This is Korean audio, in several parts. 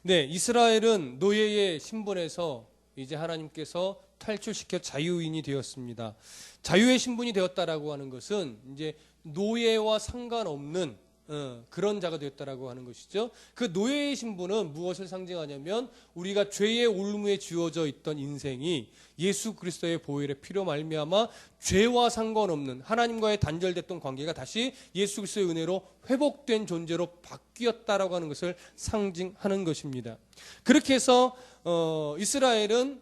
네, 이스라엘은 노예의 신분에서 이제 하나님께서 탈출시켜 자유인이 되었습니다. 자유의 신분이 되었다라고 하는 것은 이제 노예와 상관없는 그런 자가 되었다라고 하는 것이죠. 그 노예의 신분은 무엇을 상징하냐면 우리가 죄의 올무에 쥐어져 있던 인생이 예수 그리스도의 보혈의 피로 말미암아 죄와 상관없는 하나님과의 단절됐던 관계가 다시 예수 그리스도의 은혜로 회복된 존재로 바뀌었다라고 하는 것을 상징하는 것입니다. 그렇게 해서 이스라엘은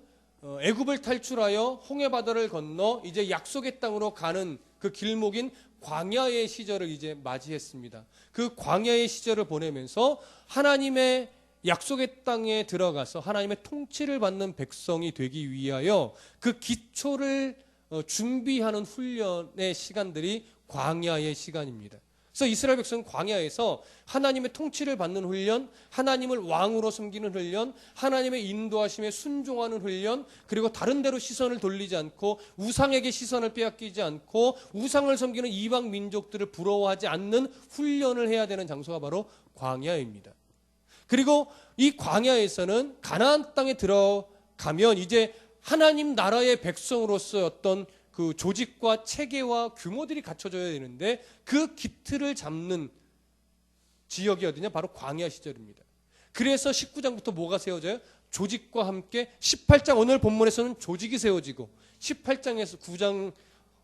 애굽을 탈출하여 홍해바다를 건너 이제 약속의 땅으로 가는 그 길목인 광야의 시절을 이제 맞이했습니다. 그 광야의 시절을 보내면서 하나님의 약속의 땅에 들어가서 하나님의 통치를 받는 백성이 되기 위하여 그 기초를 준비하는 훈련의 시간들이 광야의 시간입니다. 그래서 이스라엘 백성은 광야에서 하나님의 통치를 받는 훈련, 하나님을 왕으로 섬기는 훈련, 하나님의 인도하심에 순종하는 훈련, 그리고 다른 데로 시선을 돌리지 않고 우상에게 시선을 빼앗기지 않고 우상을 섬기는 이방 민족들을 부러워하지 않는 훈련을 해야 되는 장소가 바로 광야입니다. 그리고 이 광야에서는 가나안 땅에 들어가면 이제 하나님 나라의 백성으로서 어떤 그 조직과 체계와 규모들이 갖춰져야 되는데 그 기틀을 잡는 지역이 어디냐? 바로 광야 시절입니다. 그래서 19장부터 뭐가 세워져요? 조직과 함께 18장 오늘 본문에서는 조직이 세워지고 18장에서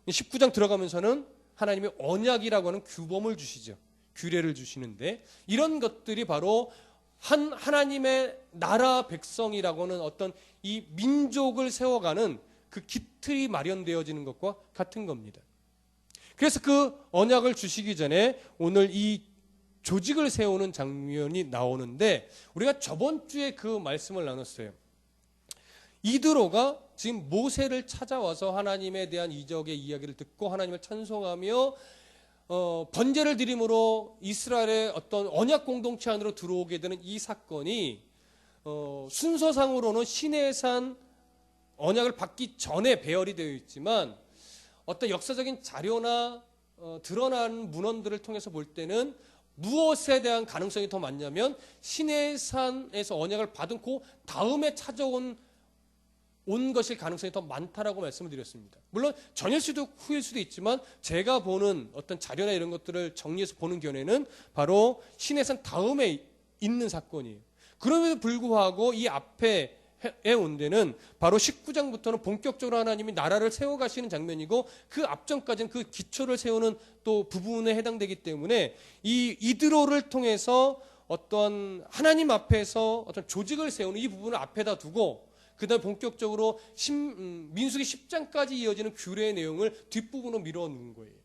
19장 들어가면서는 하나님의 언약이라고 하는 규범을 주시죠. 규례를 주시는데 이런 것들이 바로 하나님의 나라 백성이라고는 어떤 이 민족을 세워가는 그 기틀이 마련되어지는 것과 같은 겁니다. 그래서 그 언약을 주시기 전에 오늘 이 조직을 세우는 장면이 나오는데 우리가 저번 주에 그 말씀을 나눴어요. 이드로가 지금 모세를 찾아와서 하나님에 대한 이적의 이야기를 듣고 하나님을 찬송하며 번제를 드림으로 이스라엘의 어떤 언약 공동체 안으로 들어오게 되는 이 사건이 순서상으로는 시내산 언약을 받기 전에 배열이 되어 있지만 어떤 역사적인 자료나 드러난 문헌들을 통해서 볼 때는 무엇에 대한 가능성이 더 많냐면 시내산에서 언약을 받은 그 다음에 찾아온 것일 가능성이 더 많다라고 말씀을 드렸습니다. 물론 전일 수도 후일 수도 있지만 제가 보는 어떤 자료나 이런 것들을 정리해서 보는 견해는 바로 시내산 다음에 있는 사건이에요. 그럼에도 불구하고 이 앞에 온 데는 바로 19장부터는 본격적으로 하나님이 나라를 세워가시는 장면이고 그 앞전까지는 그 기초를 세우는 또 부분에 해당되기 때문에 이 이드로를 통해서 어떤 하나님 앞에서 어떤 조직을 세우는 이 부분을 앞에다 두고 그 다음에 본격적으로 민수기 10장까지 이어지는 규례의 내용을 뒷부분으로 밀어놓은 거예요.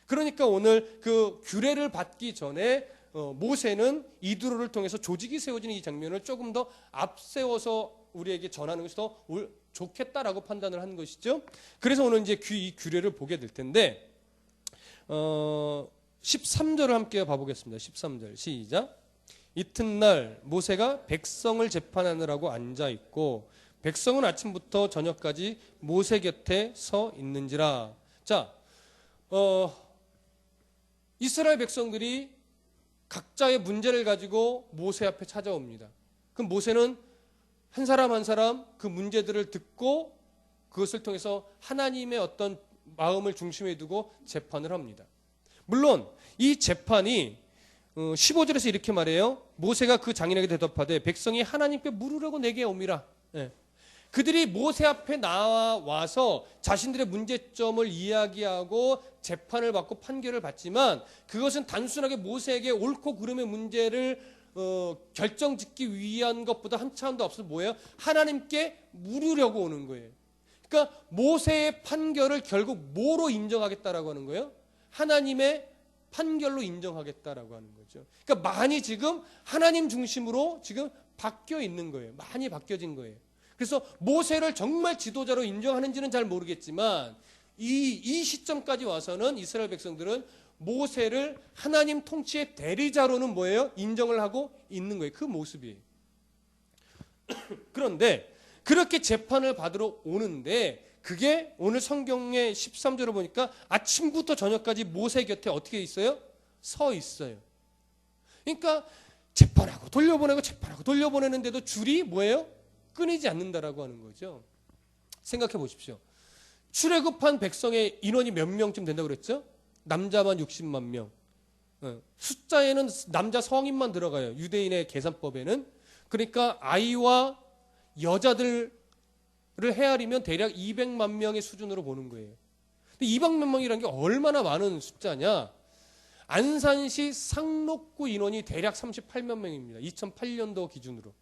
그러니까 오늘 그 규례를 받기 전에 모세는 이드로를 통해서 조직이 세워지는 이 장면을 조금 더 앞세워서 우리에게 전하는 것이 더 좋겠다라고 판단을 한 것이죠. 그래서 오늘 이제 이 규례를 보게 될 텐데 13절을 함께 봐보겠습니다. 13절 시작. 이튿날 모세가 백성을 재판하느라고 앉아 있고 백성은 아침부터 저녁까지 모세 곁에 서 있는지라. 자, 이스라엘 백성들이 각자의 문제를 가지고 모세 앞에 찾아옵니다. 그럼 모세는 한 사람 한 사람 그 문제들을 듣고 그것을 통해서 하나님의 어떤 마음을 중심에 두고 재판을 합니다. 물론 이 재판이 15절에서 이렇게 말해요. 모세가 그 장인에게 대답하되 백성이 하나님께 물으려고 내게 옵니다. 그들이 모세 앞에 나와서 자신들의 문제점을 이야기하고 재판을 받고 판결을 받지만 그것은 단순하게 모세에게 옳고 그름의 문제를 결정짓기 위한 것보다 한 차원도 앞서서 뭐예요? 하나님께 물으려고 오는 거예요. 그러니까 모세의 판결을 결국 뭐로 인정하겠다라고 하는 거예요? 하나님의 판결로 인정하겠다라고 하는 거죠. 그러니까 많이 지금 하나님 중심으로 지금 바뀌어 있는 거예요. 많이 바뀌어진 거예요. 그래서 모세를 정말 지도자로 인정하는지는 잘 모르겠지만 이 시점까지 와서는 이스라엘 백성들은 모세를 하나님 통치의 대리자로는 뭐예요? 인정을 하고 있는 거예요. 그 모습이에요. 그런데 그렇게 재판을 받으러 오는데 그게 오늘 성경의 13절을 보니까 아침부터 저녁까지 모세 곁에 어떻게 있어요? 서 있어요. 그러니까 재판하고 돌려보내고 재판하고 돌려보내는데도 줄이 뭐예요? 끊이지 않는다라고 하는 거죠. 생각해 보십시오. 출애굽한 백성의 인원이 몇 명쯤 된다고 그랬죠? 남자만 60만 명. 숫자에는 남자 성인만 들어가요. 유대인의 계산법에는. 그러니까 아이와 여자들을 헤아리면 대략 200만 명의 수준으로 보는 거예요. 근데 200만 명이라는 게 얼마나 많은 숫자냐? 안산시 상록구 인원이 대략 38만 명입니다. 2008년도 기준으로.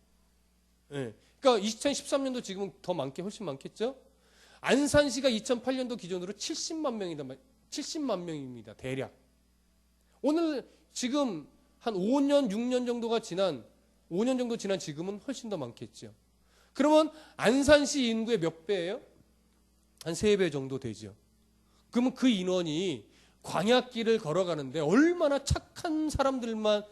그러니까 2013년도 지금은 더 훨씬 많겠죠? 안산시가 2008년도 기준으로 70만 명입니다. 대략. 오늘 지금 한 5년, 6년 정도가 지난 5년 정도 지난 지금은 훨씬 더 많겠죠. 그러면 안산시 인구의 몇 배예요? 한 3배 정도 되죠. 그러면 그 인원이 광야길을 걸어가는데 얼마나 착한 사람들만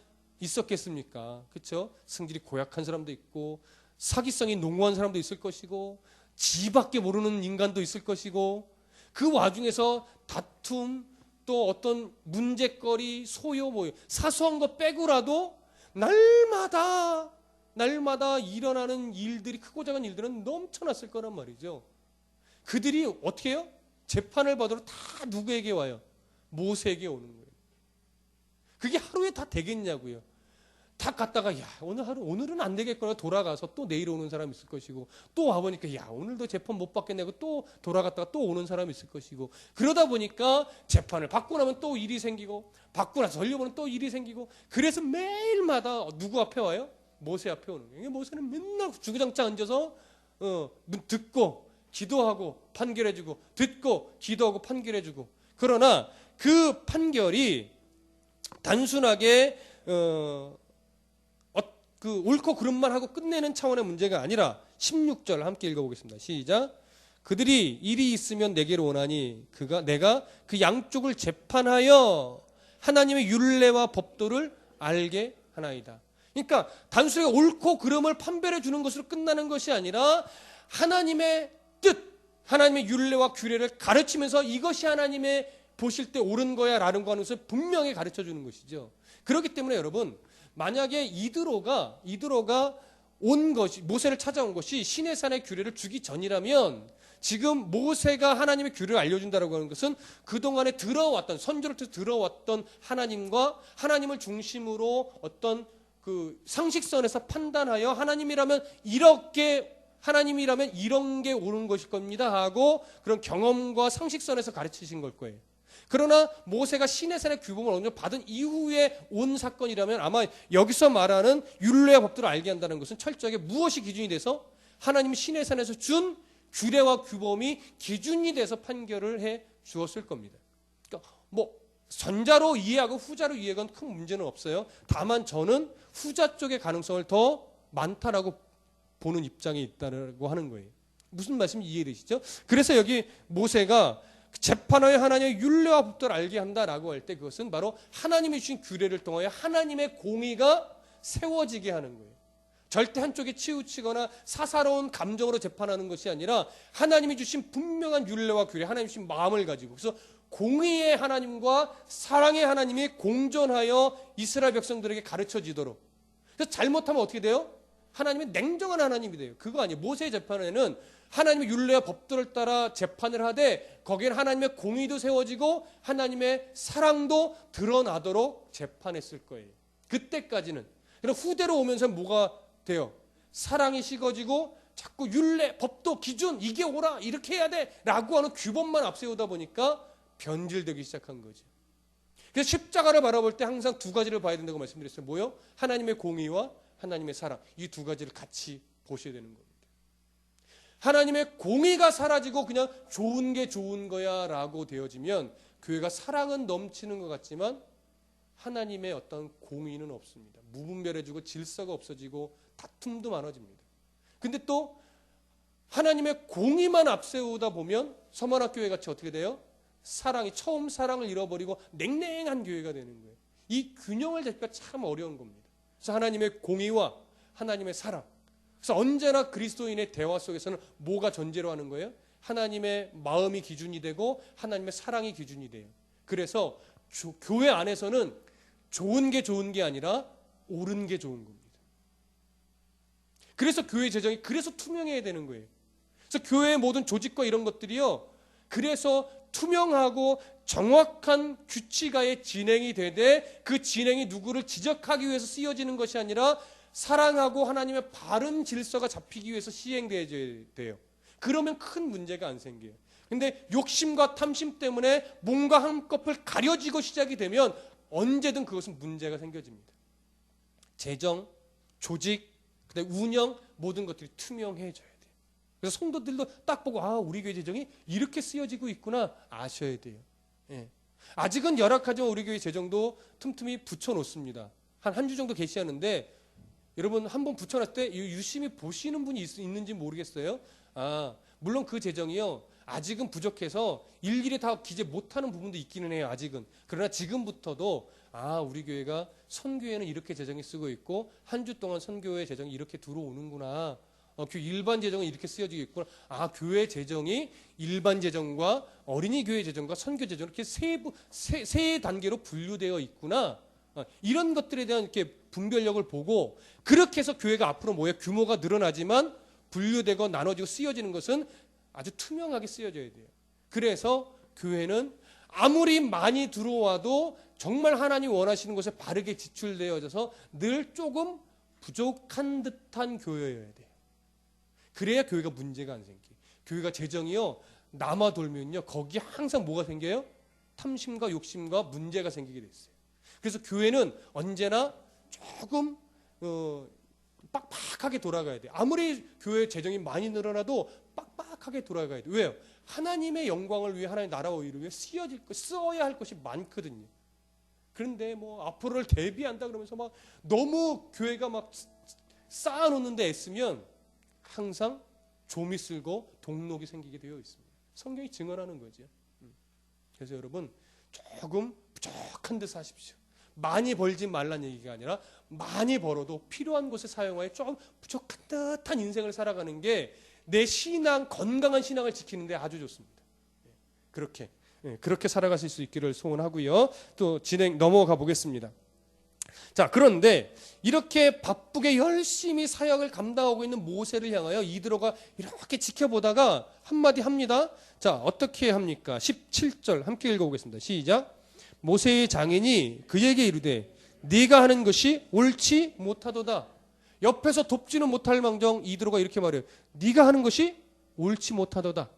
있었겠습니까? 그렇죠? 성질이 고약한 사람도 있고 사기성이 농후한 사람도 있을 것이고 지밖에 모르는 인간도 있을 것이고 그 와중에서 다툼 또 어떤 문제거리 소요 사소한 거 빼고라도 날마다 일어나는 일들이 크고 작은 일들은 넘쳐났을 거란 말이죠. 그들이 어떻게 해요? 재판을 받으러 다 누구에게 와요? 모세에게 오는 거예요. 그게 하루에 다 되겠냐고요. 다 갔다가 오늘은 안 되겠거나 돌아가서 또 내일 오는 사람이 있을 것이고 또 와보니까 오늘도 재판 못 받겠네고 또 돌아갔다가 또 오는 사람이 있을 것이고 그러다 보니까 재판을 받고 나면 또 일이 생기고 받고 나서 돌려보면 또 일이 생기고 그래서 매일마다 누구 앞에 와요? 모세 앞에 오는 거예요. 모세는 맨날 주구장창 앉아서 듣고 기도하고 판결해주고 듣고 기도하고 판결해주고 그러나 그 판결이 단순하게 그 옳고 그름만 하고 끝내는 차원의 문제가 아니라 16절 함께 읽어보겠습니다. 시작. 그들이 일이 있으면 내게로 오나니 내가 그 양쪽을 재판하여 하나님의 율례와 법도를 알게 하나이다. 그러니까 단순하게 옳고 그름을 판별해 주는 것으로 끝나는 것이 아니라 하나님의 뜻, 하나님의 율례와 규례를 가르치면서 이것이 하나님의 보실 때 옳은 거야 라는 거 하는 것을 분명히 가르쳐 주는 것이죠. 그렇기 때문에 여러분 만약에 이드로가 온 것이 모세를 찾아온 것이 시내산의 규례를 주기 전이라면 지금 모세가 하나님의 규례를 알려준다라고 하는 것은 그동안에 선조로부터 들어왔던 하나님과 하나님을 중심으로 어떤 그 상식선에서 판단하여 하나님이라면 이런 게 옳은 것일 겁니다 하고 그런 경험과 상식선에서 가르치신 걸 거예요. 그러나 모세가 시내산의 규범을 어느 정도 받은 이후에 온 사건이라면 아마 여기서 말하는 율례와 법들을 알게 한다는 것은 철저하게 무엇이 기준이 돼서 하나님이 시내산에서 준 규례와 규범이 기준이 돼서 판결을 해 주었을 겁니다. 그러니까 전자로 이해하고 후자로 이해하고는 큰 문제는 없어요. 다만 저는 후자 쪽의 가능성을 더 많다라고 보는 입장이 있다고 하는 거예요. 무슨 말씀인지 이해되시죠? 그래서 여기 모세가 재판하여 하나님의 율례와 법도를 알게 한다라고 할 때 그것은 바로 하나님이 주신 규례를 통하여 하나님의 공의가 세워지게 하는 거예요. 절대 한쪽에 치우치거나 사사로운 감정으로 재판하는 것이 아니라 하나님이 주신 분명한 율례와 규례, 하나님이 주신 마음을 가지고 그래서 공의의 하나님과 사랑의 하나님이 공존하여 이스라엘 백성들에게 가르쳐지도록 그래서 잘못하면 어떻게 돼요? 하나님이 냉정한 하나님이 돼요. 그거 아니에요. 모세의 재판에는 하나님의 율례와 법도를 따라 재판을 하되 거기에는 하나님의 공의도 세워지고 하나님의 사랑도 드러나도록 재판했을 거예요. 그때까지는. 그럼 후대로 오면서 뭐가 돼요? 사랑이 식어지고 자꾸 율례, 법도, 기준 이게 옳아 이렇게 해야 돼 라고 하는 규범만 앞세우다 보니까 변질되기 시작한 거죠. 그래서 십자가를 바라볼 때 항상 두 가지를 봐야 된다고 말씀드렸어요. 뭐요? 하나님의 공의와 하나님의 사랑. 이 두 가지를 같이 보셔야 되는 겁니다. 하나님의 공의가 사라지고 그냥 좋은 게 좋은 거야 라고 되어지면 교회가 사랑은 넘치는 것 같지만 하나님의 어떤 공의는 없습니다. 무분별해지고 질서가 없어지고 다툼도 많아집니다. 근데 또 하나님의 공의만 앞세우다 보면 서머나교회 같이 어떻게 돼요? 처음 사랑을 잃어버리고 냉랭한 교회가 되는 거예요. 이 균형을 잡기가 참 어려운 겁니다. 그래서 하나님의 공의와 하나님의 사랑. 그래서 언제나 그리스도인의 대화 속에서는 뭐가 전제로 하는 거예요? 하나님의 마음이 기준이 되고 하나님의 사랑이 기준이 돼요. 그래서 교회 안에서는 좋은 게 아니라 옳은 게 좋은 겁니다. 그래서 교회 재정이 그래서 투명해야 되는 거예요. 그래서 교회의 모든 조직과 이런 것들이요, 그래서 투명하고 정확한 규칙하에 진행이 되되 그 진행이 누구를 지적하기 위해서 쓰여지는 것이 아니라 사랑하고 하나님의 바른 질서가 잡히기 위해서 시행되어야 돼요. 그러면 큰 문제가 안 생겨요. 근데 욕심과 탐심 때문에 뭔가 한꺼풀 가려지고 시작이 되면 언제든 그것은 문제가 생겨집니다. 재정, 조직, 그다음에 운영, 모든 것들이 투명해져야 돼요. 그래서 성도들도 딱 보고 우리 교회 재정이 이렇게 쓰여지고 있구나 아셔야 돼요. 예. 아직은 열악하지만 우리 교회 재정도 틈틈이 붙여놓습니다. 한 주 정도 게시하는데 여러분 한번 붙여놨을 때 유심히 보시는 분이 있는지 모르겠어요. 물론 그 재정이요, 아직은 부족해서 일일이 다 기재 못하는 부분도 있기는 해요. 아직은. 그러나 지금부터도 우리 교회가 선교회는 이렇게 재정이 쓰고 있고 한 주 동안 선교회 재정이 이렇게 들어오는구나. 일반 재정은 이렇게 쓰여지고 있구나. 교회 재정이 일반 재정과 어린이 교회 재정과 선교 재정 이렇게 세 단계로 분류되어 있구나. 이런 것들에 대한 이렇게 분별력을 보고 그렇게 해서 교회가 앞으로 규모가 늘어나지만 분류되고 나눠지고 쓰여지는 것은 아주 투명하게 쓰여져야 돼요. 그래서 교회는 아무리 많이 들어와도 정말 하나님 원하시는 곳에 바르게 지출되어져서 늘 조금 부족한 듯한 교회여야 돼요. 그래야 교회가 문제가 안 생겨요. 교회가 재정이요, 남아 돌면요, 거기에 항상 뭐가 생겨요? 탐심과 욕심과 문제가 생기게 돼 있어요. 그래서 교회는 언제나 조금 빡빡하게 돌아가야 돼요. 아무리 교회 재정이 많이 늘어나도 빡빡하게 돌아가야 돼요. 왜요? 하나님의 영광을 위해, 하나님의 나라와 이루기 위해 쓰어야 할 것이 많거든요. 그런데 앞으로를 대비한다 그러면서 너무 교회가 쌓아놓는데 애쓰면 항상 좀이 쓸고 동록이 생기게 되어 있습니다. 성경이 증언하는 거죠. 그래서 여러분 조금 부족한 데 사십시오. 많이 벌지 말란 얘기가 아니라 많이 벌어도 필요한 곳에 사용하여 좀 부족한 듯한 인생을 살아가는 게 내 신앙, 건강한 신앙을 지키는 데 아주 좋습니다. 그렇게 살아가실 수 있기를 소원하고요. 또 넘어가 보겠습니다. 자, 그런데 이렇게 바쁘게 열심히 사역을 감당하고 있는 모세를 향하여 이드로가 이렇게 지켜보다가 한마디 합니다. 자, 어떻게 합니까? 17절 함께 읽어보겠습니다. 시작. 모세의 장인이 그에게 이르되 네가 하는 것이 옳지 못하도다. 옆에서 돕지는 못할 망정 이드로가 이렇게 말해요. 네가 하는 것이 옳지 못하도다.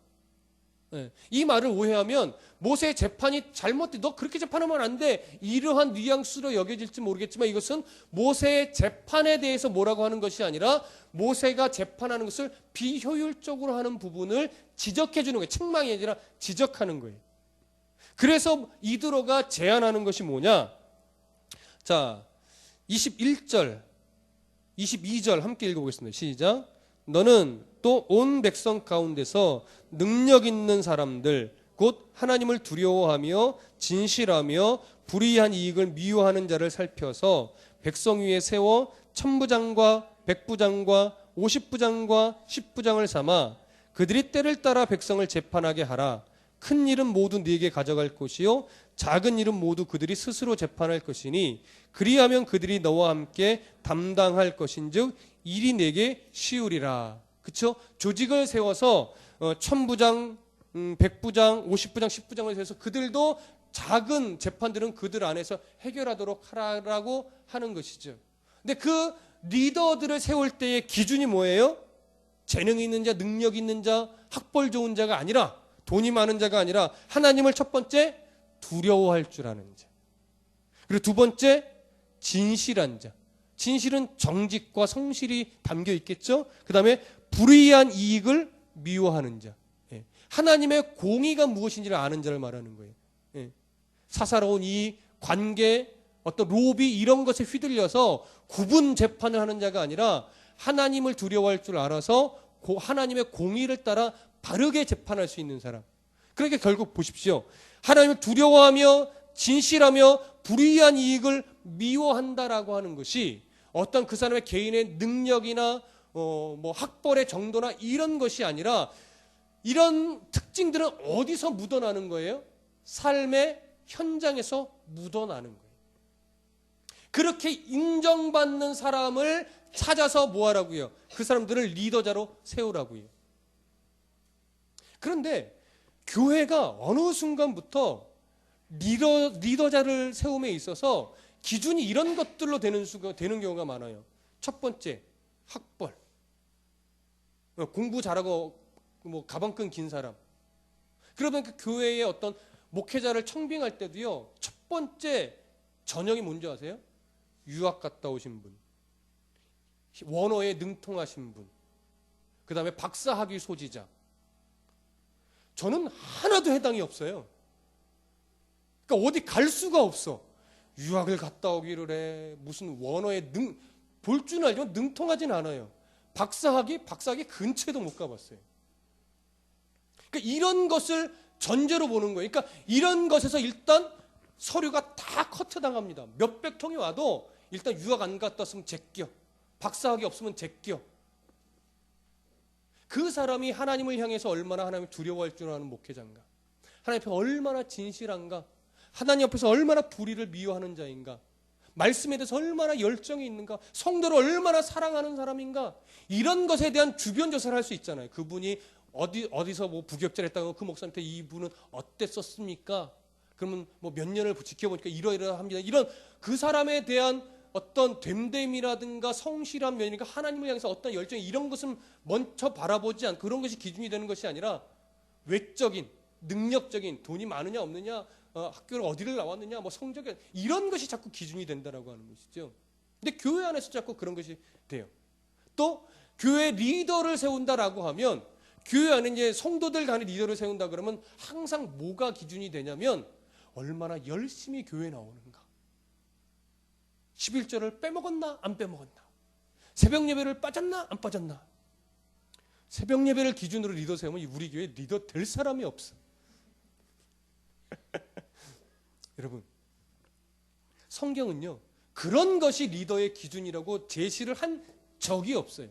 이 말을 오해하면 모세의 재판이 잘못돼, 너 그렇게 재판하면 안 돼, 이러한 뉘앙스로 여겨질지 모르겠지만 이것은 모세의 재판에 대해서 뭐라고 하는 것이 아니라 모세가 재판하는 것을 비효율적으로 하는 부분을 지적해 주는 거예요. 책망이 아니라 지적하는 거예요. 그래서 이드로가 제안하는 것이 뭐냐? 자, 21절 22절 함께 읽어보겠습니다. 시작. 너는 또 온 백성 가운데서 능력 있는 사람들 곧 하나님을 두려워하며 진실하며 불의한 이익을 미워하는 자를 살펴서 백성 위에 세워 천부장과 백부장과 50부장과 10부장을 삼아 그들이 때를 따라 백성을 재판하게 하라. 큰 일은 모두 네게 가져갈 것이요 작은 일은 모두 그들이 스스로 재판할 것이니 그리하면 그들이 너와 함께 담당할 것인즉 일이 네게 쉬우리라. 그렇죠? 조직을 세워서 천부장, 백부장, 50부장, 10부장을 세워서 그들도 작은 재판들은 그들 안에서 해결하도록 하라고 하는 것이죠. 근데 그 리더들을 세울 때의 기준이 뭐예요? 재능 있는 자, 능력 있는 자, 학벌 좋은 자가 아니라, 돈이 많은 자가 아니라 하나님을 첫 번째 두려워할 줄 아는 자. 그리고 두 번째 진실한 자. 진실은 정직과 성실이 담겨 있겠죠. 그 다음에 불의한 이익을 미워하는 자. 하나님의 공의가 무엇인지를 아는 자를 말하는 거예요. 사사로운 이익, 관계, 어떤 로비 이런 것에 휘둘려서 구분 재판을 하는 자가 아니라 하나님을 두려워할 줄 알아서 하나님의 공의를 따라 바르게 재판할 수 있는 사람. 그러니까 결국 보십시오. 하나님을 두려워하며 진실하며 불의한 이익을 미워한다라고 하는 것이 어떤 그 사람의 개인의 능력이나 학벌의 정도나 이런 것이 아니라 이런 특징들은 어디서 묻어나는 거예요? 삶의 현장에서 묻어나는 거예요. 그렇게 인정받는 사람을 찾아서 뭐 하라고요? 그 사람들을 리더자로 세우라고요. 그런데 교회가 어느 순간부터 리더자를 세움에 있어서 기준이 이런 것들로 되는 경우가 많아요. 첫 번째, 학벌. 공부 잘하고 뭐 가방끈 긴 사람. 그러다 보니까 교회의 어떤 목회자를 청빙할 때도요, 첫 번째 전형이 뭔지 아세요? 유학 갔다 오신 분, 원어에 능통하신 분, 그 다음에 박사학위 소지자. 저는 하나도 해당이 없어요. 그러니까 어디 갈 수가 없어. 유학을 갔다 오기를 해. 무슨 원어에 볼 줄은 알지만 능통하진 않아요. 박사학위 근처에도 못 가봤어요. 그러니까 이런 것을 전제로 보는 거예요. 그러니까 이런 것에서 일단 서류가 다 커트당합니다. 몇백 통이 와도 일단 유학 안 갔다 왔으면 제껴. 박사학위 없으면 제껴. 그 사람이 하나님을 향해서 얼마나 하나님을 두려워할 줄 아는 목회자인가. 하나님 앞에 얼마나 진실한가. 하나님 앞에서 얼마나 불의를 미워하는 자인가. 말씀에 대해서 얼마나 열정이 있는가. 성도를 얼마나 사랑하는 사람인가. 이런 것에 대한 주변 조사를 할 수 있잖아요. 그분이 어디서 뭐 부격자를 했다고 그 목사님한테 이분은 어땠었습니까? 그러면 뭐 몇 년을 지켜보니까 이러이러합니다. 이런 그 사람에 대한 어떤 됨됨이라든가 성실한 면이니까 하나님을 향해서 어떤 열정이 이런 것은 먼저 바라보지 않고 그런 것이 기준이 되는 것이 아니라 외적인, 능력적인, 돈이 많으냐 없느냐, 학교를 어디를 나왔느냐, 뭐 성적이 이런 것이 자꾸 기준이 된다라고 하는 것이죠. 근데 교회 안에서 자꾸 그런 것이 돼요. 또 교회 리더를 세운다라고 하면 교회 안에 이제 성도들 간의 리더를 세운다 그러면 항상 뭐가 기준이 되냐면 얼마나 열심히 교회에 나오는가. 11절을 빼먹었나 안 빼먹었나. 새벽 예배를 빠졌나 안 빠졌나. 새벽 예배를 기준으로 리더 세우면 우리 교회에 리더 될 사람이 없어. 여러분, 성경은요 그런 것이 리더의 기준이라고 제시를 한 적이 없어요.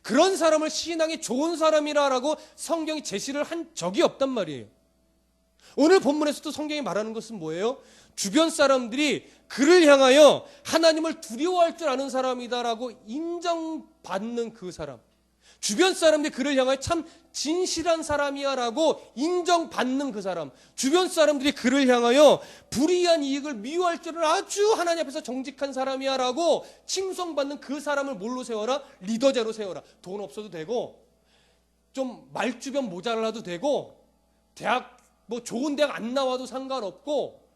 그런 사람을 신앙이 좋은 사람이라고 성경이 제시를 한 적이 없단 말이에요. 오늘 본문에서도 성경이 말하는 것은 뭐예요? 주변 사람들이 그를 향하여 하나님을 두려워할 줄 아는 사람이다라고 인정받는 그 사람. 주변 사람들이 그를 향하여 참 진실한 사람이야라고 인정받는 그 사람. 주변 사람들이 그를 향하여 불의한 이익을 미워할 줄은 아주 하나님 앞에서 정직한 사람이야라고 칭송받는 그 사람을 뭘로 세워라? 리더자로 세워라. 돈 없어도 되고 좀 말주변 모자라도 되고 대학 뭐 좋은 대학 안 나와도 상관없고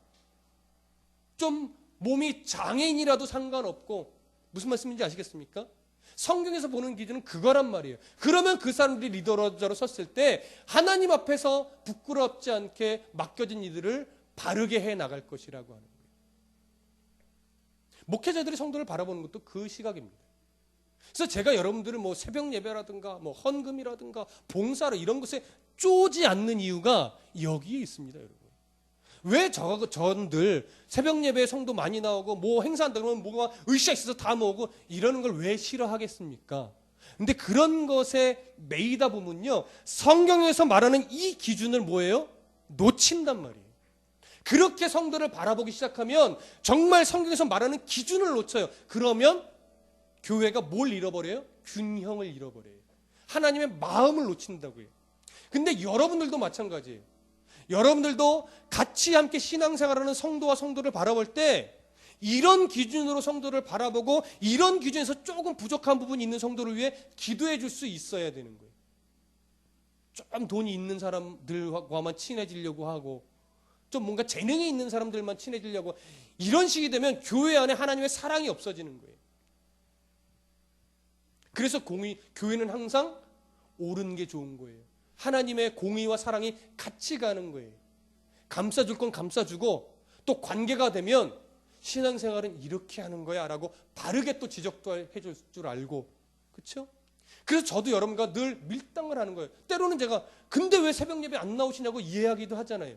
좀 몸이 장애인이라도 상관없고. 무슨 말씀인지 아시겠습니까? 성경에서 보는 기준은 그거란 말이에요. 그러면 그 사람들이 리더자로 섰을 때 하나님 앞에서 부끄럽지 않게 맡겨진 이들을 바르게 해 나갈 것이라고 하는 거예요. 목회자들이 성도를 바라보는 것도 그 시각입니다. 그래서 제가 여러분들을 뭐 새벽 예배라든가 뭐 헌금이라든가 봉사로 이런 것에 쪼지 않는 이유가 여기에 있습니다, 여러분. 왜 저들 새벽 예배에 성도 많이 나오고 뭐 행사한다 그러면 뭐가 으쌰 있어서 다 모으고 이러는 걸 왜 싫어하겠습니까? 근데 그런 것에 매이다 보면요 성경에서 말하는 이 기준을 뭐예요? 놓친단 말이에요. 그렇게 성도를 바라보기 시작하면 정말 성경에서 말하는 기준을 놓쳐요. 그러면 교회가 뭘 잃어버려요? 균형을 잃어버려요. 하나님의 마음을 놓친다고요. 근데 여러분들도 마찬가지예요. 여러분들도 같이 함께 신앙생활하는 성도와 성도를 바라볼 때 이런 기준으로 성도를 바라보고 이런 기준에서 조금 부족한 부분이 있는 성도를 위해 기도해 줄 수 있어야 되는 거예요. 좀 돈이 있는 사람들과만 친해지려고 하고 좀 뭔가 재능이 있는 사람들만 친해지려고 이런 식이 되면 교회 안에 하나님의 사랑이 없어지는 거예요. 그래서 교회는 항상 옳은 게 좋은 거예요. 하나님의 공의와 사랑이 같이 가는 거예요. 감싸줄 건 감싸주고 또 관계가 되면 신앙생활은 이렇게 하는 거야 라고 바르게 또 지적도 해줄 줄 알고 그렇죠? 그래서 저도 여러분과 늘 밀당을 하는 거예요. 때로는 제가 근데 왜 새벽 예배 안 나오시냐고 이해하기도 하잖아요.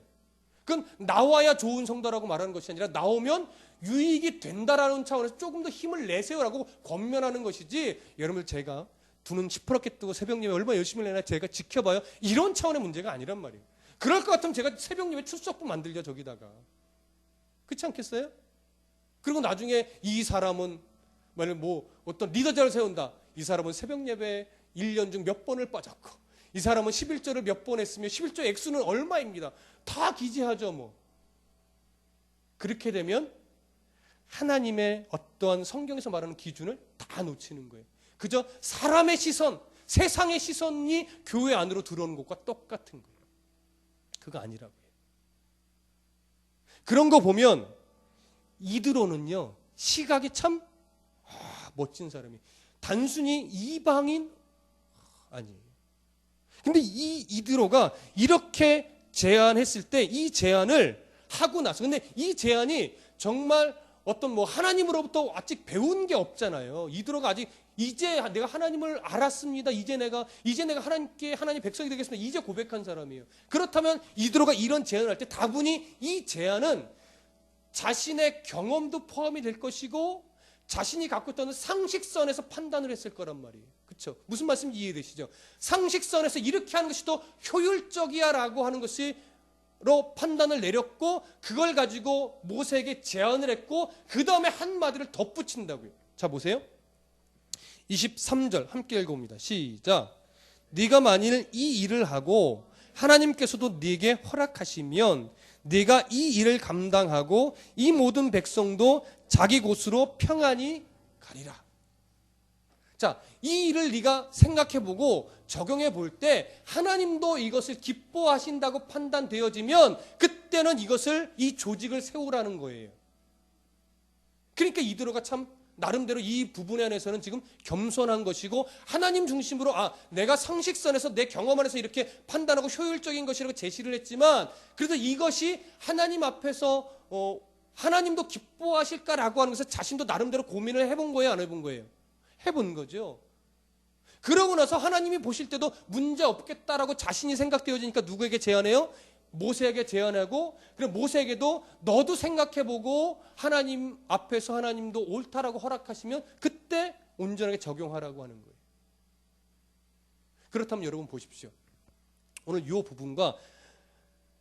그건 나와야 좋은 성도라고 말하는 것이 아니라 나오면 유익이 된다라는 차원에서 조금 더 힘을 내세요라고 권면하는 것이지 여러분들 제가 두 눈 시퍼렇게 뜨고 새벽 예배 얼마나 열심히 내나 제가 지켜봐요. 이런 차원의 문제가 아니란 말이에요. 그럴 것 같으면 제가 새벽 예배 출석부 만들죠 저기다가. 그렇지 않겠어요? 그리고 나중에 이 사람은 만약 뭐 어떤 리더자를 세운다. 이 사람은 새벽 예배 1년 중 몇 번을 빠졌고, 이 사람은 11조를 몇 번 했으며 11조 액수는 얼마입니다. 다 기재하죠 뭐. 그렇게 되면 하나님의 어떠한 성경에서 말하는 기준을 다 놓치는 거예요. 그저 사람의 시선, 세상의 시선이 교회 안으로 들어오는 것과 똑같은 거예요. 그거 아니라고요. 그런 거 보면 이드로는요, 시각이 참 멋진 사람이, 단순히 이방인 아니에요. 근데 이 이드로가 이렇게 제안했을 때, 이 제안을 하고 나서, 근데 이 제안이 정말 어떤 뭐 하나님으로부터 아직 배운 게 없잖아요. 이드로가 아직 이제 내가 하나님을 알았습니다. 이제 내가 하나님께 하나님 백성이 되겠습니다. 이제 고백한 사람이에요. 그렇다면 이드로가 이런 제안을 할 때 다분히 이 제안은 자신의 경험도 포함이 될 것이고 자신이 갖고 있던 상식선에서 판단을 했을 거란 말이에요. 그렇죠? 무슨 말씀인지 이해되시죠? 상식선에서 이렇게 하는 것이 더 효율적이야라고 하는 것이 로 판단을 내렸고, 그걸 가지고 모세에게 제안을 했고, 그 다음에 한마디를 덧붙인다고요. 자, 보세요. 23절 함께 읽어봅니다. 시작. 네가 만일 이 일을 하고 하나님께서도 네게 허락하시면 네가 이 일을 감당하고 이 모든 백성도 자기 곳으로 평안히 가리라. 자, 이 일을 네가 생각해보고 적용해볼 때 하나님도 이것을 기뻐하신다고 판단되어지면 그때는 이 조직을 세우라는 거예요. 그러니까 이드로가 참 나름대로 이 부분에 안에서는 지금 겸손한 것이고, 하나님 중심으로 내가 상식선에서 내 경험 안에서 이렇게 판단하고 효율적인 것이라고 제시를 했지만, 그래도 이것이 하나님 앞에서 하나님도 기뻐하실까라고 하는 것을 자신도 나름대로 고민을 해본 거예요, 안 해본 거예요? 해본 거죠. 그러고 나서 하나님이 보실 때도 문제 없겠다라고 자신이 생각되어지니까 누구에게 제안해요? 모세에게 제안하고, 그럼 모세에게도 너도 생각해보고 하나님 앞에서 하나님도 옳다라고 허락하시면 그때 온전하게 적용하라고 하는 거예요. 그렇다면 여러분 보십시오. 오늘 이 부분과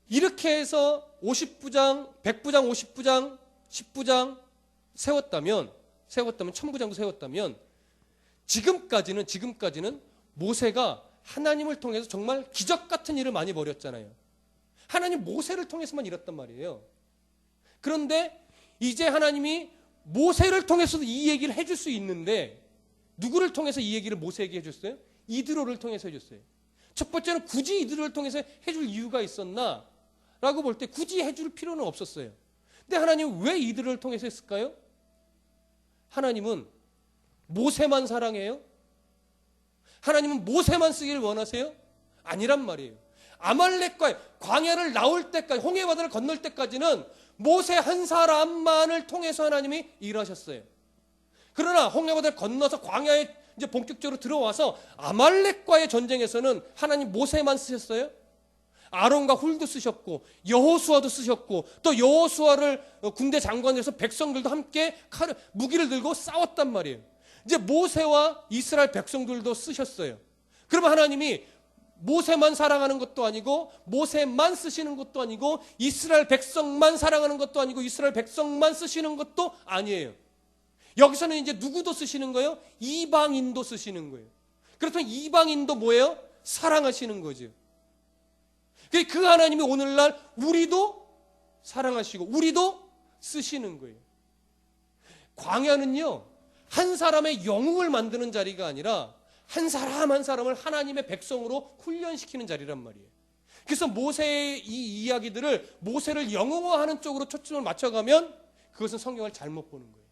이렇게 해서 50부장, 100부장, 50부장, 10부장 세웠다면, 천부장도 세웠다면, 지금까지는 모세가 하나님을 통해서 정말 기적 같은 일을 많이 벌였잖아요. 하나님 모세를 통해서만 일었단 말이에요. 그런데 이제 하나님이 모세를 통해서도 이 얘기를 해줄 수 있는데, 누구를 통해서 이 얘기를 모세에게 해줬어요? 이드로를 통해서 해줬어요. 첫 번째는 굳이 이드로를 통해서 해줄 이유가 있었나? 라고 볼 때 굳이 해줄 필요는 없었어요. 근데 하나님은 왜 이드로를 통해서 했을까요? 하나님은 모세만 사랑해요? 하나님은 모세만 쓰기를 원하세요? 아니란 말이에요. 아말렉과의 광야를 나올 때까지, 홍해바다를 건널 때까지는 모세 한 사람만을 통해서 하나님이 일하셨어요. 그러나 홍해바다를 건너서 광야에 이제 본격적으로 들어와서 아말렉과의 전쟁에서는 하나님 모세만 쓰셨어요? 아론과 훌도 쓰셨고 여호수아도 쓰셨고, 또 여호수아를 군대 장관으로 해서 백성들도 함께 무기를 들고 싸웠단 말이에요. 이제 모세와 이스라엘 백성들도 쓰셨어요. 그러면 하나님이 모세만 사랑하는 것도 아니고, 모세만 쓰시는 것도 아니고, 이스라엘 백성만 사랑하는 것도 아니고, 이스라엘 백성만 쓰시는 것도 아니에요. 여기서는 이제 누구도 쓰시는 거예요? 이방인도 쓰시는 거예요. 그렇다면 이방인도 뭐예요? 사랑하시는 거죠. 그 하나님이 오늘날 우리도 사랑하시고 우리도 쓰시는 거예요. 광야는요, 한 사람의 영웅을 만드는 자리가 아니라 한 사람 한 사람을 하나님의 백성으로 훈련시키는 자리란 말이에요. 그래서 모세의 이 이야기들을 모세를 영웅화하는 쪽으로 초점을 맞춰가면 그것은 성경을 잘못 보는 거예요.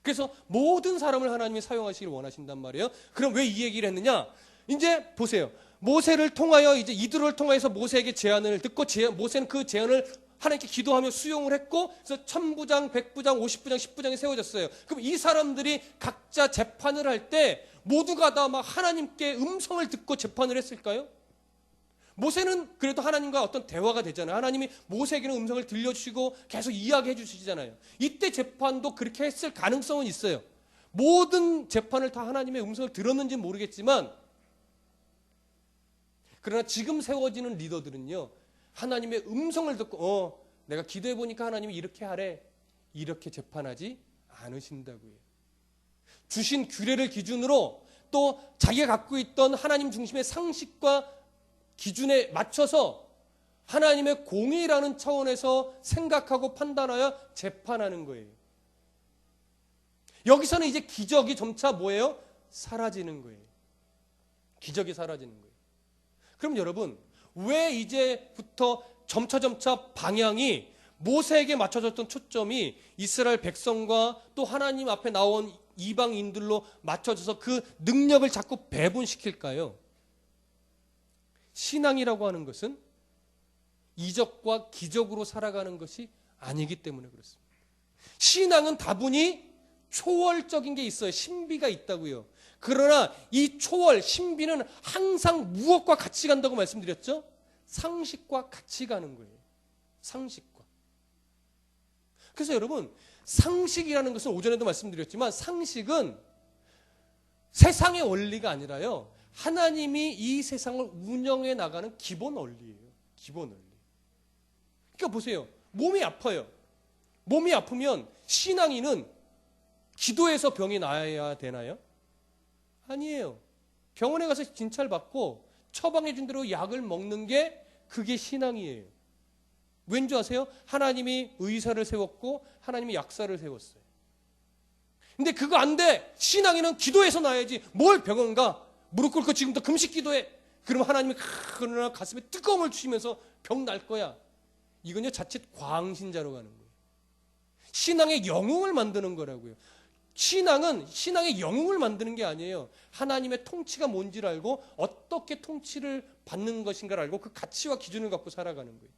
그래서 모든 사람을 하나님이 사용하시길 원하신단 말이에요. 그럼 왜 이 얘기를 했느냐? 이제 보세요. 모세를 통하여, 이제 이드로를 통해서 모세에게 제안을 듣고, 모세는 그 제안을 하나님께 기도하며 수용을 했고, 그래서 1000부장, 100부장, 50부장, 10부장이 세워졌어요. 그럼 이 사람들이 각자 재판을 할 때 모두가 다 막 하나님께 음성을 듣고 재판을 했을까요? 모세는 그래도 하나님과 어떤 대화가 되잖아요. 하나님이 모세에게는 음성을 들려주시고 계속 이야기해 주시잖아요. 이때 재판도 그렇게 했을 가능성은 있어요. 모든 재판을 다 하나님의 음성을 들었는지는 모르겠지만, 그러나 지금 세워지는 리더들은요, 하나님의 음성을 듣고 내가 기도해 보니까 하나님이 이렇게 하래, 이렇게 재판하지 않으신다고요. 주신 규례를 기준으로 또 자기가 갖고 있던 하나님 중심의 상식과 기준에 맞춰서 하나님의 공의라는 차원에서 생각하고 판단하여 재판하는 거예요. 여기서는 이제 기적이 점차 뭐예요? 사라지는 거예요. 기적이 사라지는 거예요. 그럼 여러분, 왜 이제부터 점차 방향이 모세에게 맞춰졌던 초점이 이스라엘 백성과 또 하나님 앞에 나온 이방인들로 맞춰져서 그 능력을 자꾸 배분시킬까요? 신앙이라고 하는 것은 이적과 기적으로 살아가는 것이 아니기 때문에 그렇습니다. 신앙은 다분히 초월적인 게 있어요. 신비가 있다고요. 그러나 이 초월, 신비는 항상 무엇과 같이 간다고 말씀드렸죠? 상식과 같이 가는 거예요. 상식과. 그래서 여러분, 상식이라는 것은 오전에도 말씀드렸지만 상식은 세상의 원리가 아니라요, 하나님이 이 세상을 운영해 나가는 기본 원리예요. 기본 원리. 그러니까 보세요. 몸이 아파요. 몸이 아프면 신앙인은 기도해서 병이 나아야 되나요? 아니에요. 병원에 가서 진찰 받고 처방해 준 대로 약을 먹는 게 그게 신앙이에요. 왠지 아세요? 하나님이 의사를 세웠고 하나님이 약사를 세웠어요. 근데 그거 안 돼. 신앙인은 기도해서 나야지. 뭘 병원 가? 무릎 꿇고 지금부터 금식 기도해. 그러면 하나님이 그러나 가슴에 뜨거움을 주시면서 병 날 거야. 이건요 자칫 광신자로 가는 거예요. 신앙의 영웅을 만드는 거라고요. 신앙은 신앙의 영웅을 만드는 게 아니에요. 하나님의 통치가 뭔지를 알고 어떻게 통치를 받는 것인가를 알고 그 가치와 기준을 갖고 살아가는 거예요.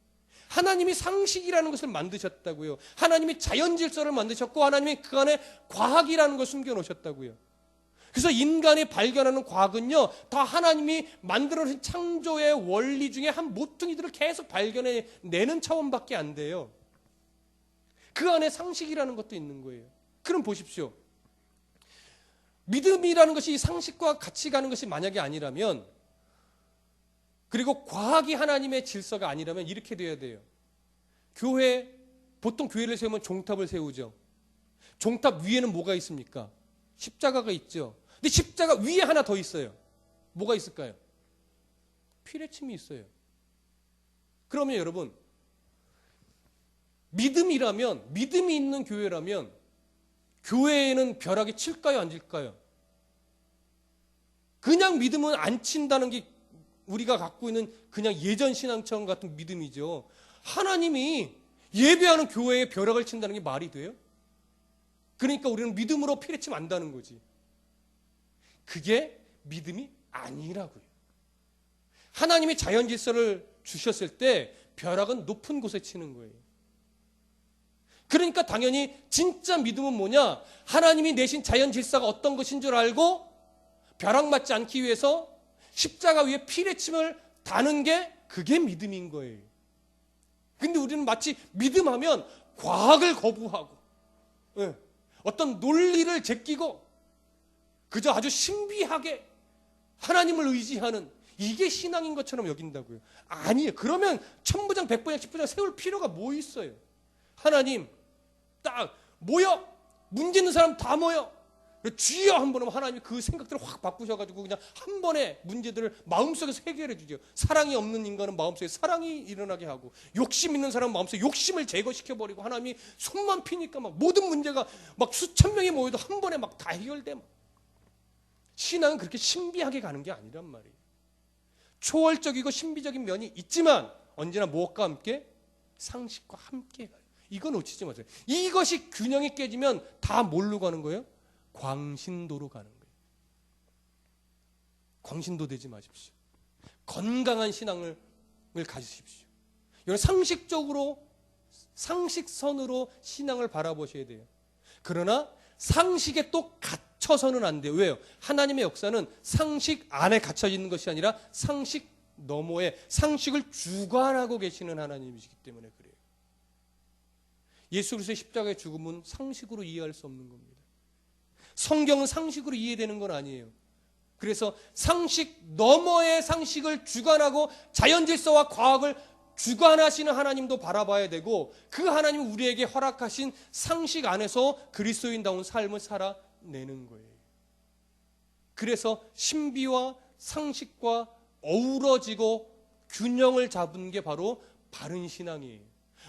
하나님이 상식이라는 것을 만드셨다고요. 하나님이 자연 질서를 만드셨고 하나님이 그 안에 과학이라는 걸 숨겨놓으셨다고요. 그래서 인간이 발견하는 과학은요 다 하나님이 만들어진 창조의 원리 중에 한 모퉁이들을 계속 발견해내는 차원밖에 안 돼요. 그 안에 상식이라는 것도 있는 거예요. 그럼 보십시오. 믿음이라는 것이 상식과 같이 가는 것이 만약에 아니라면, 그리고 과학이 하나님의 질서가 아니라면 이렇게 돼야 돼요. 보통 교회를 세우면 종탑을 세우죠. 종탑 위에는 뭐가 있습니까? 십자가가 있죠. 근데 십자가 위에 하나 더 있어요. 뭐가 있을까요? 피뢰침이 있어요. 그러면 여러분, 믿음이 있는 교회라면 교회에는 벼락이 칠까요, 안 칠까요? 그냥 믿음은 안 친다는 게 우리가 갖고 있는 그냥 예전 신앙처럼 같은 믿음이죠. 하나님이 예배하는 교회에 벼락을 친다는 게 말이 돼요? 그러니까 우리는 믿음으로 피뢰침 안다는 거지. 그게 믿음이 아니라고요. 하나님이 자연 질서를 주셨을 때 벼락은 높은 곳에 치는 거예요. 그러니까 당연히 진짜 믿음은 뭐냐? 하나님이 내신 자연 질서가 어떤 것인 줄 알고 벼락 맞지 않기 위해서 십자가 위에 피뢰침을 다는 게 그게 믿음인 거예요. 근데 우리는 마치 믿음하면 과학을 거부하고 어떤 논리를 제끼고 그저 아주 신비하게 하나님을 의지하는 이게 신앙인 것처럼 여긴다고요. 아니에요. 그러면 천부장, 백부장, 십부장 세울 필요가 뭐 있어요? 하나님 딱 모여, 문제 있는 사람 다 모여, 주여 한 번 하면 하나님이 그 생각들을 확 바꾸셔가지고 그냥 한 번에 문제들을 마음속에서 해결해 주죠. 사랑이 없는 인간은 마음속에 사랑이 일어나게 하고, 욕심 있는 사람은 마음속에 욕심을 제거시켜버리고, 하나님이 손만 피니까 막 모든 문제가 막 수천 명이 모여도 한 번에 막 다 해결돼. 신앙은 그렇게 신비하게 가는 게 아니란 말이에요. 초월적이고 신비적인 면이 있지만 언제나 무엇과 함께? 상식과 함께 가요. 이거 놓치지 마세요. 이것이 균형이 깨지면 다 뭘로 가는 거예요? 광신도로 가는 거예요. 광신도 되지 마십시오. 건강한 신앙을 가지십시오. 여러분, 상식적으로, 상식선으로 신앙을 바라보셔야 돼요. 그러나 상식에 또 갇혀서는 안 돼요. 왜요? 하나님의 역사는 상식 안에 갇혀 있는 것이 아니라 상식 너머에 상식을 주관하고 계시는 하나님이시기 때문에 그래요. 예수 그리스도의 십자가의 죽음은 상식으로 이해할 수 없는 겁니다. 성경은 상식으로 이해되는 건 아니에요. 그래서 상식 너머의 상식을 주관하고 자연 질서와 과학을 주관하시는 하나님도 바라봐야 되고 그 하나님 우리에게 허락하신 상식 안에서 그리스도인다운 삶을 살아내는 거예요. 그래서 신비와 상식과 어우러지고 균형을 잡은 게 바로 바른 신앙이에요.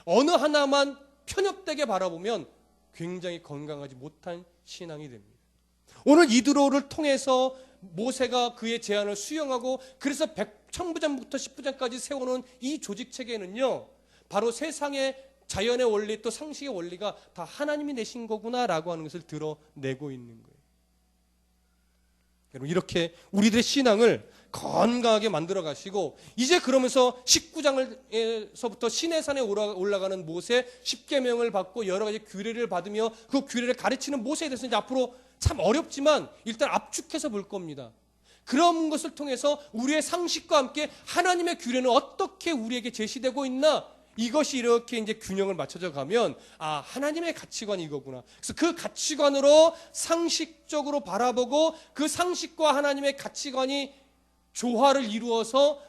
어느 하나만 편협되게 바라보면 굉장히 건강하지 못한 신앙이 됩니다. 오늘 이드로를 통해서 모세가 그의 제안을 수용하고 그래서 천부장부터 십부장까지 세워놓은 이 조직체계는요, 바로 세상의 자연의 원리 또 상식의 원리가 다 하나님이 내신 거구나라고 하는 것을 드러내고 있는 거예요. 여러분, 이렇게 우리들의 신앙을 건강하게 만들어 가시고, 이제 그러면서 19장에서부터 시내산에 올라가는 모세 10계명을 받고 여러 가지 규례를 받으며 그 규례를 가르치는 모세에 대해서 이제 앞으로 참 어렵지만 일단 압축해서 볼 겁니다. 그런 것을 통해서 우리의 상식과 함께 하나님의 규례는 어떻게 우리에게 제시되고 있나, 이것이 이렇게 이제 균형을 맞춰져 가면 아, 하나님의 가치관이 이거구나. 그래서 그 가치관으로 상식적으로 바라보고 그 상식과 하나님의 가치관이 조화를 이루어서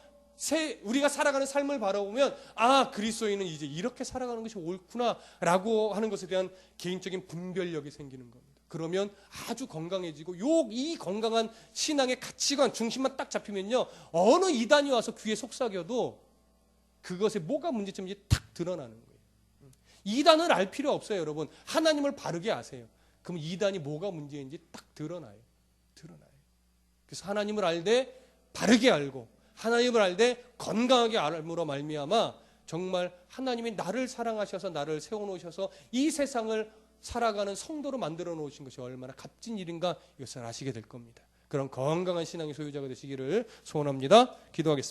우리가 살아가는 삶을 바라보면 아, 그리스도인은 이제 이렇게 살아가는 것이 옳구나라고 하는 것에 대한 개인적인 분별력이 생기는 겁니다. 그러면 아주 건강해지고 이 건강한 신앙의 가치관 중심만 딱 잡히면요, 어느 이단이 와서 귀에 속삭여도 그것에 뭐가 문제점인지 탁 드러나는 거예요. 이단을 알 필요 없어요, 여러분. 하나님을 바르게 아세요. 그럼 이단이 뭐가 문제인지 딱 드러나요. 그래서 하나님을 알되 바르게 알고 하나님을 알되 건강하게 알므로 말미암아 정말 하나님이 나를 사랑하셔서 나를 세워놓으셔서 이 세상을 살아가는 성도로 만들어 놓으신 것이 얼마나 값진 일인가, 이것을 아시게 될 겁니다. 그런 건강한 신앙의 소유자가 되시기를 소원합니다. 기도하겠습니다.